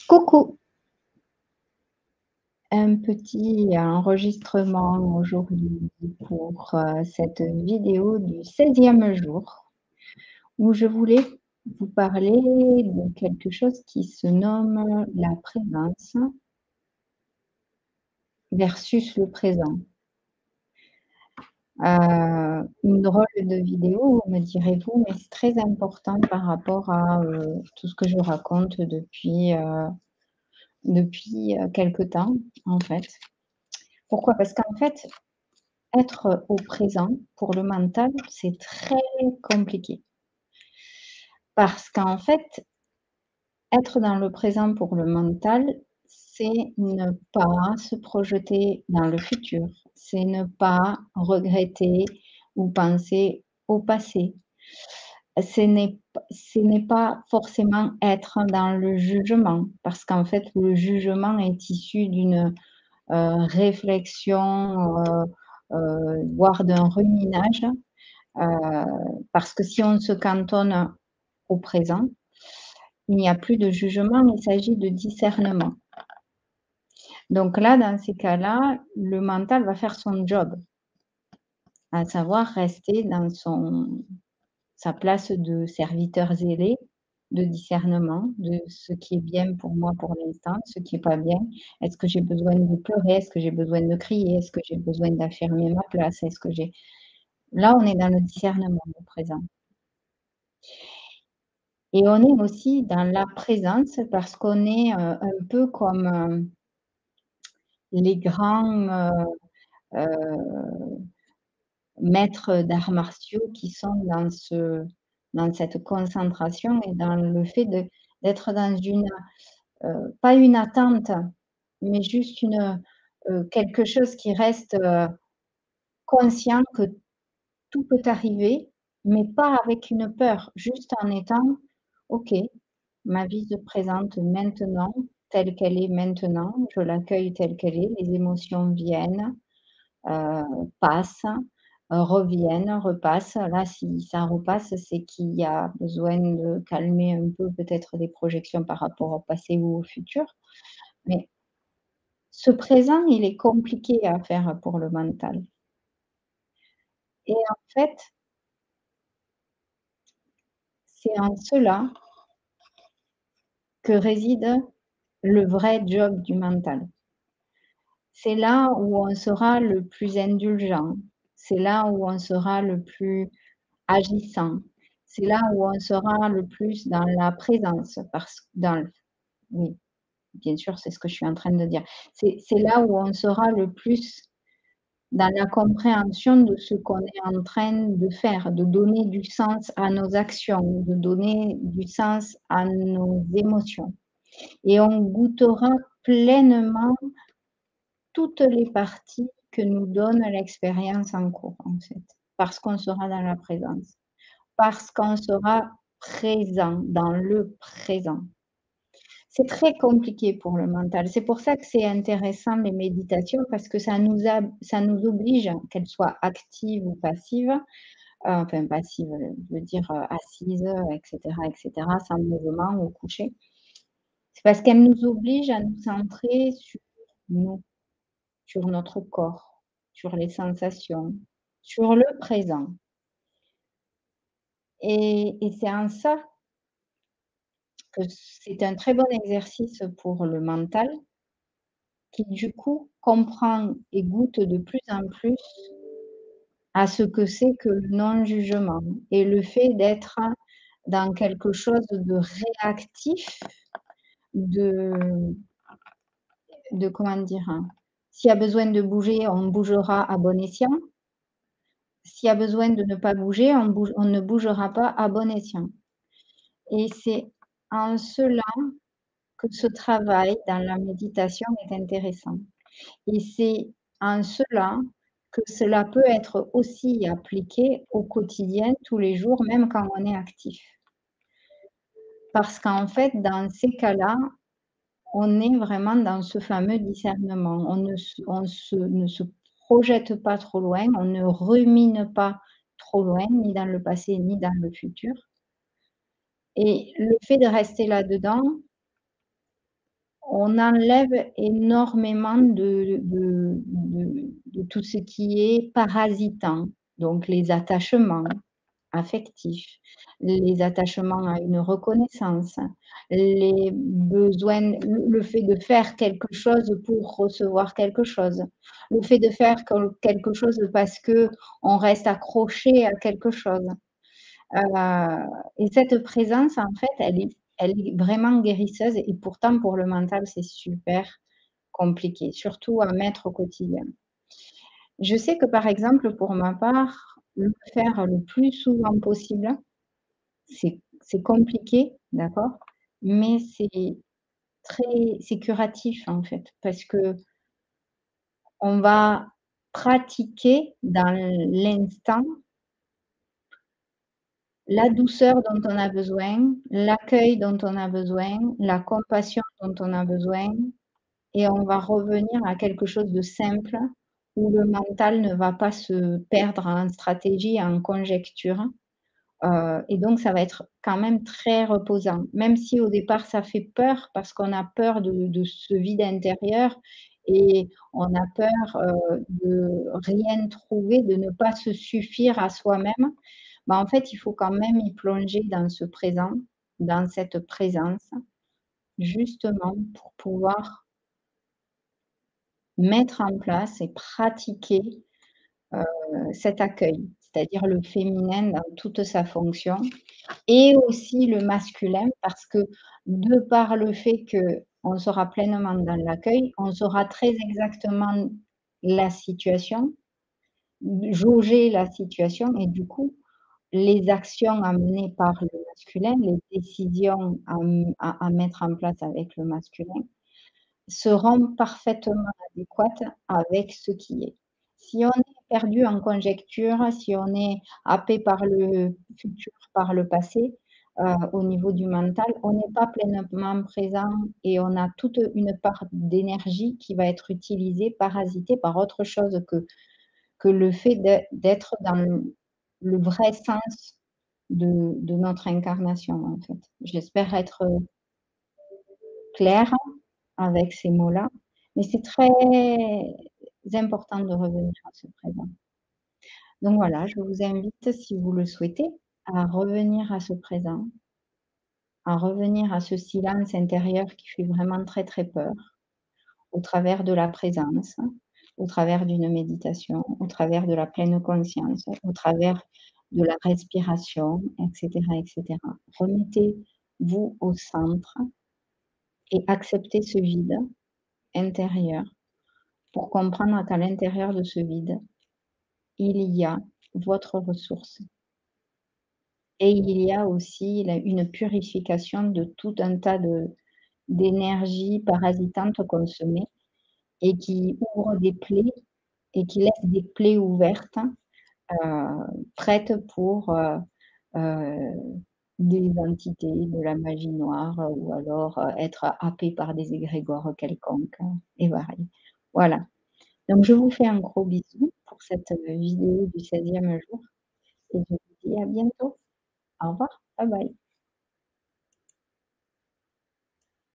Coucou, un petit enregistrement aujourd'hui pour cette vidéo du 16e jour où je voulais vous parler de quelque chose qui se nomme la présence versus le présent. Une drôle de vidéo, me direz-vous, mais c'est très important par rapport à tout ce que je raconte depuis quelque temps, en fait. Pourquoi? Parce qu'en fait, être au présent pour le mental, c'est très compliqué. Parce qu'en fait, être dans le présent pour le mental, c'est ne pas se projeter dans le futur, c'est ne pas regretter ou penser au passé. Ce n'est pas forcément être dans le jugement, parce qu'en fait, le jugement est issu d'une, réflexion, voire d'un ruminage. Parce que si on se cantonne au présent, il n'y a plus de jugement, il s'agit de discernement. Donc là, dans ces cas-là, le mental va faire son job, à savoir rester dans sa place de serviteur zélé, de discernement, de ce qui est bien pour moi pour l'instant, ce qui est pas bien. Est-ce que j'ai besoin de pleurer? Est-ce que j'ai besoin de crier? Est-ce que j'ai besoin d'affirmer ma place? Est-ce que j'ai Là, on est dans le discernement au présent. Et on est aussi dans la présence parce qu'on est, un peu comme, les grands, maîtres d'arts martiaux qui sont dans cette concentration et dans le fait d'être dans une, pas une attente, mais juste quelque chose qui reste, conscient que tout peut arriver, mais pas avec une peur, juste en étant: «OK, ma vie se présente maintenant, telle qu'elle est maintenant, je l'accueille telle qu'elle est, les émotions viennent, passent, reviennent, repassent». Là, si ça repasse, c'est qu'il y a besoin de calmer un peu peut-être des projections par rapport au passé ou au futur. Mais ce présent, il est compliqué à faire pour le mental et en fait, c'est en cela que réside le vrai job du mental. C'est là où on sera le plus indulgent, c'est là où on sera le plus agissant, c'est là où on sera le plus dans la présence parce que dans le oui, bien sûr, c'est ce que je suis en train de dire. C'est là où on sera le plus dans la compréhension de ce qu'on est en train de faire, de donner du sens à nos actions, de donner du sens à nos émotions et on goûtera pleinement toutes les parties que nous donne l'expérience en cours, en fait, parce qu'on sera dans la présence, parce qu'on sera présent, dans le présent. C'est très compliqué pour le mental. C'est pour ça que c'est intéressant les méditations parce que ça nous oblige, qu'elles soient actives ou passives, enfin passives, je veux dire, assises, et cetera, sans mouvement ou couchées. C'est parce qu'elles nous obligent à nous centrer sur nous. Sur notre corps, sur les sensations, sur le présent et c'est en ça que c'est un très bon exercice pour le mental qui, du coup, comprend et goûte de plus en plus à ce que c'est que le non-jugement et le fait d'être dans quelque chose de réactif, de comment dire? S'il y a besoin de bouger, on bougera à bon escient. S'il y a besoin de ne pas bouger, on ne bougera pas à bon escient et c'est en cela que ce travail dans la méditation est intéressant et c'est en cela que cela peut être aussi appliqué au quotidien, tous les jours, même quand on est actif. Parce qu'en fait, dans ces cas-là, on est vraiment dans ce fameux discernement. On ne se projette pas trop loin, on ne rumine pas trop loin, ni dans le passé, ni dans le futur et le fait de rester là-dedans, on enlève énormément de tout ce qui est parasitant, donc les attachements affectifs, les attachements à une reconnaissance, les besoins, le fait de faire quelque chose pour recevoir quelque chose, le fait de faire quelque chose parce qu'on reste accroché à quelque chose. Et cette présence, en fait, elle est vraiment guérisseuse et pourtant pour le mental, c'est super compliqué, surtout à mettre au quotidien. Je sais que, par exemple, pour ma part, le faire le plus souvent possible, c'est compliqué, d'accord? Mais c'est curatif, en fait, parce qu'on va pratiquer dans l'instant la douceur dont on a besoin, l'accueil dont on a besoin, la compassion dont on a besoin et on va revenir à quelque chose de simple où le mental ne va pas se perdre en stratégie, en conjecture, et donc ça va être quand même très reposant. Même si au départ ça fait peur parce qu'on a peur de ce vide intérieur et on a peur, de rien trouver, de ne pas se suffire à soi-même. Bah, en fait, il faut quand même y plonger dans ce présent, dans cette présence, justement pour pouvoir mettre en place et pratiquer, cet accueil, c'est-à-dire le féminin dans toute sa fonction et aussi le masculin parce que de par le fait qu'on sera pleinement dans l'accueil, on saura très exactement la situation, jauger la situation et du coup, les actions à mener par le masculin, les décisions à mettre en place avec le masculin seront parfaitement adéquates avec ce qui est. Si on est perdu en conjecture, si on est happé par le futur, par le passé, au niveau du mental, on n'est pas pleinement présent et on a toute une part d'énergie qui va être utilisée, parasitée par autre chose que le fait d'être dans le vrai sens de notre incarnation, en fait. J'espère être claire avec ces mots-là, mais c'est très important de revenir à ce présent. Donc voilà, je vous invite, si vous le souhaitez, à revenir à ce présent, à revenir à ce silence intérieur qui fait vraiment très, très peur, au travers de la présence, au travers d'une méditation, au travers de la pleine conscience, au travers de la respiration, et cetera, et cetera. Remettez-vous au centre et acceptez ce vide intérieur pour comprendre qu'à l'intérieur de ce vide, il y a votre ressource et il y a aussi une purification de tout un tas d'énergies parasitantes qu'on se met et qui ouvre des plaies et qui laisse des plaies ouvertes, prêtes pour, heu, des entités, de la magie noire, ou alors, être happées par des égrégores quelconques, et variés. Voilà. Donc je vous fais un gros bisou pour cette, vidéo du 16e jour et je vous dis à bientôt. Au revoir. Bye bye.